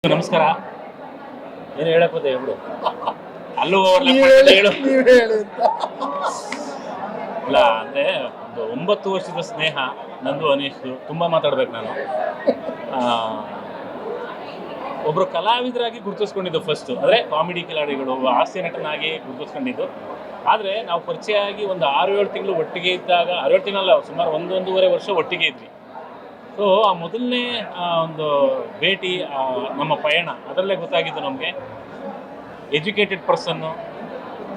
ನಮಸ್ಕಾರ. ಏನು ಹೇಳಕ್ ಹೋದೆ ಹೇಳು. ಅಲ್ಲೂ ಹೇಳು. ಇಲ್ಲ ಅಂದ್ರೆ ಒಂದು 9 ವರ್ಷದ ಸ್ನೇಹ ನಂದು ಅನೀಶ್ದು. ತುಂಬಾ ಮಾತಾಡ್ಬೇಕು ನಾನು. ಒಬ್ರು ಕಲಾವಿದರಾಗಿ ಗುರುತಿಸ್ಕೊಂಡಿದ್ದು ಫಸ್ಟ್, ಅಂದ್ರೆ ಕಾಮಿಡಿ ಕಿಲಾಡಿಗಳು, ಹಾಸ್ಯ ನಟನಾಗಿ ಗುರುತಿಸ್ಕೊಂಡಿದ್ದು. ಆದರೆ ನಾವು ಪರಿಚಯ ಆಗಿ ಒಂದು 6-7 ತಿಂಗಳು ಒಟ್ಟಿಗೆ ಇದ್ದಾಗ, 6-7 ತಿಂಗಳಲ್ಲ, ಸುಮಾರು 1-1.5 ವರ್ಷ ಒಟ್ಟಿಗೆ ಇದ್ವಿ. ಸೊ ಆ ಮೊದಲನೇ ಒಂದು ಭೇಟಿ, ನಮ್ಮ ಪಯಣ, ಅದರಲ್ಲೇ ಗೊತ್ತಾಗಿದ್ದು ನಮಗೆ ಎಜುಕೇಟೆಡ್ ಪರ್ಸನ್ನು,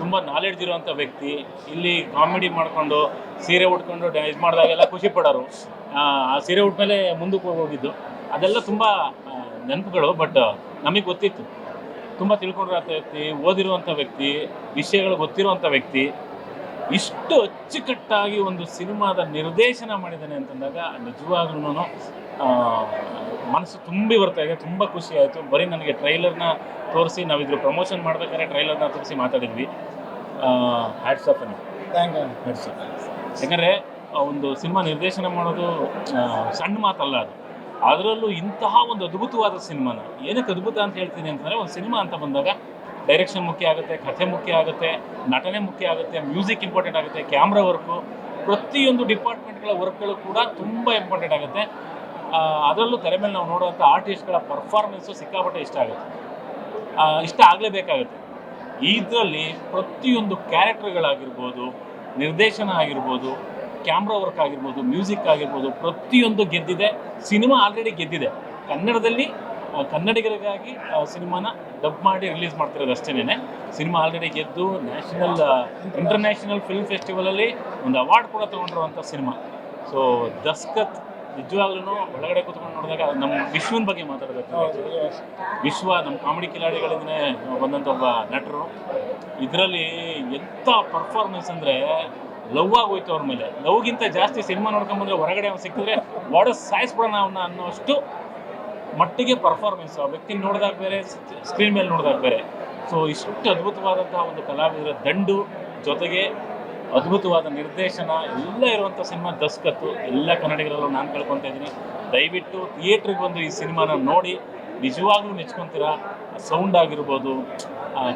ತುಂಬ ನಾಲೆಡ್ಜ್ ಇರುವಂಥ ವ್ಯಕ್ತಿ. ಇಲ್ಲಿ ಕಾಮಿಡಿ ಮಾಡಿಕೊಂಡು ಸೀರೆ ಉಟ್ಕೊಂಡು ಇದು ಮಾಡಿದಾಗೆಲ್ಲ ಖುಷಿ ಪಡೋರು. ಆ ಸೀರೆ ಉಟ್ಮೇಲೆ ಮುಂದಕ್ಕೆ ಹೋಗಿದ್ದು ಅದೆಲ್ಲ ತುಂಬ ನೆನಪುಗಳು. ಬಟ್ ನಮಗೆ ಗೊತ್ತಿತ್ತು, ತುಂಬ ತಿಳ್ಕೊಂಡಿರೋ ವ್ಯಕ್ತಿ, ಓದಿರುವಂಥ ವ್ಯಕ್ತಿ, ವಿಷಯಗಳು ಗೊತ್ತಿರುವಂಥ ವ್ಯಕ್ತಿ. ಇಷ್ಟು ಅಚ್ಚುಕಟ್ಟಾಗಿ ಒಂದು ಸಿನಿಮಾದ ನಿರ್ದೇಶನ ಮಾಡಿದ್ದಾನೆ ಅಂತಂದಾಗ ನಿಜವಾಗ್ಲೂ ಮನಸ್ಸು ತುಂಬಿ ಬರ್ತಾ ಇದೆ. ತುಂಬ ಖುಷಿ ಆಯಿತು. ಬರೀ ನನಗೆ ಟ್ರೈಲರ್ನ ತೋರಿಸಿ, ನಾವಿದ್ರು ಪ್ರಮೋಷನ್ ಮಾಡ್ಬೇಕಾದ್ರೆ ಟ್ರೈಲರ್ನ ತೋರಿಸಿ ಮಾತಾಡಿದ್ವಿ. ಹ್ಯಾಟ್ಸ್ ಆಫ್ ಅನ್ನಿ, ಹ್ಯಾಟ್ಸ್ ಆಫ್. ಯಾಕಂದರೆ ಒಂದು ಸಿನಿಮಾ ನಿರ್ದೇಶನ ಮಾಡೋದು ಸಣ್ಣ ಮಾತಲ್ಲ ಅದು. ಅದರಲ್ಲೂ ಇಂತಹ ಒಂದು ಅದ್ಭುತವಾದ ಸಿನಿಮಾನ, ಏನಕ್ಕೆ ಅದ್ಭುತ ಅಂತ ಹೇಳ್ತೀನಿ ಅಂತಂದರೆ, ಒಂದು ಸಿನಿಮಾ ಅಂತ ಬಂದಾಗ ಡೈರೆಕ್ಷನ್ ಮುಖ್ಯ ಆಗುತ್ತೆ, ಕಥೆ ಮುಖ್ಯ ಆಗುತ್ತೆ, ನಟನೆ ಮುಖ್ಯ ಆಗುತ್ತೆ, ಮ್ಯೂಸಿಕ್ ಇಂಪಾರ್ಟೆಂಟ್ ಆಗುತ್ತೆ, ಕ್ಯಾಮ್ರಾ ವರ್ಕು, ಪ್ರತಿಯೊಂದು ಡಿಪಾರ್ಟ್ಮೆಂಟ್ಗಳ ವರ್ಕ್ಗಳು ಕೂಡ ತುಂಬ ಇಂಪಾರ್ಟೆಂಟ್ ಆಗುತ್ತೆ. ಅದರಲ್ಲೂ ತೆರೆ ಮೇಲೆ ನಾವು ನೋಡುವಂಥ ಆರ್ಟಿಸ್ಟ್ಗಳ ಪರ್ಫಾರ್ಮೆನ್ಸು ಸಿಕ್ಕಾಪಟ್ಟೆ ಇಷ್ಟ ಆಗುತ್ತೆ, ಇಷ್ಟ ಆಗಲೇಬೇಕಾಗುತ್ತೆ. ಇದರಲ್ಲಿ ಪ್ರತಿಯೊಂದು ಕ್ಯಾರೆಕ್ಟರ್ಗಳಾಗಿರ್ಬೋದು, ನಿರ್ದೇಶನ ಆಗಿರ್ಬೋದು, ಕ್ಯಾಮ್ರಾ ವರ್ಕ್ ಆಗಿರ್ಬೋದು, ಮ್ಯೂಸಿಕ್ ಆಗಿರ್ಬೋದು, ಪ್ರತಿಯೊಂದು ಗೆದ್ದಿದೆ. ಸಿನಿಮಾ ಆಲ್ರೆಡಿ ಗೆದ್ದಿದೆ. ಕನ್ನಡದಲ್ಲಿ ಕನ್ನಡಿಗರಿಗಾಗಿ ಸಿನಿಮಾನ ಡಬ್ ಮಾಡಿ ರಿಲೀಸ್ ಮಾಡ್ತಿರೋದು ಅಷ್ಟೇನೆ. ಸಿನಿಮಾ ಆಲ್ರೆಡಿ ಗೆದ್ದು ಇಂಟರ್ನ್ಯಾಷನಲ್ ಫಿಲ್ಮ್ ಫೆಸ್ಟಿವಲಲ್ಲಿ ಒಂದು ಅವಾರ್ಡ್ ಕೂಡ ತೊಗೊಂಡಿರುವಂಥ ಸಿನಿಮಾ. ಸೊ ದಸ್ಕತ್ ನಿಜವಾಗ್ಲೂ ಒಳಗಡೆ ಕೂತ್ಕೊಂಡು ನೋಡಿದಾಗ ನಮ್ಮ ವಿಶ್ವನ ಬಗ್ಗೆ ಮಾತಾಡಬೇಕು. ವಿಶ್ವ ನಮ್ಮ ಕಾಮಿಡಿ ಕಿಲಾಡಿಗಳಿಂದನೇ ಬಂದಂಥ ಒಬ್ಬ ನಟರು. ಇದರಲ್ಲಿ ಎಂಥ ಪರ್ಫಾರ್ಮೆನ್ಸ್ ಅಂದರೆ ಲವ್ ಆಗೋಯ್ತು ಅವ್ರ ಮೇಲೆ. ಲವ್ಗಿಂತ ಜಾಸ್ತಿ ಸಿನಿಮಾ ನೋಡ್ಕೊಂಬಂದ್ರೆ ಹೊರಗಡೆ ಅವ್ನು ಸಿಕ್ಕಿದ್ರೆ ಸಾಯಿಸ್ಬಿಡೋಣ ಅವನ್ನ ಅನ್ನೋಷ್ಟು ಮಟ್ಟಿಗೆ ಪರ್ಫಾರ್ಮೆನ್ಸ್. ಆ ವ್ಯಕ್ತಿ ನೋಡಿದಾಗ ಬೇರೆ, ಸ್ಕ್ರೀನ್ ಮೇಲೆ ನೋಡಿದಾಗ ಬೇರೆ. ಸೊ ಇಷ್ಟು ಅದ್ಭುತವಾದಂತಹ ಒಂದು ಕಲಾವಿದರ ದಂಡು ಜೊತೆಗೆ ಅದ್ಭುತವಾದ ನಿರ್ದೇಶನ ಎಲ್ಲ ಇರುವಂಥ ಸಿನಿಮಾ ದಸ್ಕತ್ತು. ಎಲ್ಲ ಕನ್ನಡಿಗರಲ್ಲೂ ನಾನು ಕೇಳ್ಕೊತಾ ಇದ್ದೀನಿ, ದಯವಿಟ್ಟು ಥಿಯೇಟ್ರಿಗೆ ಬಂದು ಈ ಸಿನಿಮಾನ ನೋಡಿ. ನಿಜವಾಗ್ಲೂ ಮೆಚ್ಕೊತೀರಾ. ಸೌಂಡ್ ಆಗಿರ್ಬೋದು,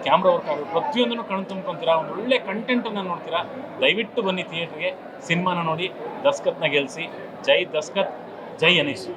ಕ್ಯಾಮ್ರಾ ವರ್ಕ್ ಆಗಿರ್ಬೋದು, ಪ್ರತಿಯೊಂದನ್ನು ಕಣ್ಣು ತುಂಬ್ಕೊತೀರಾ. ಒಂದು ಒಳ್ಳೆ ಕಂಟೆಂಟನ್ನು ನೋಡ್ತೀರಾ. ದಯವಿಟ್ಟು ಬನ್ನಿ ಥಿಯೇಟ್ರಿಗೆ, ಸಿನಿಮಾನ ನೋಡಿ, ದಸ್ಕತ್ನ ಗೆಲ್ಲಿಸಿ. ಜೈ ದಸ್ಕತ್, ಜೈ ಅನೀಶ್.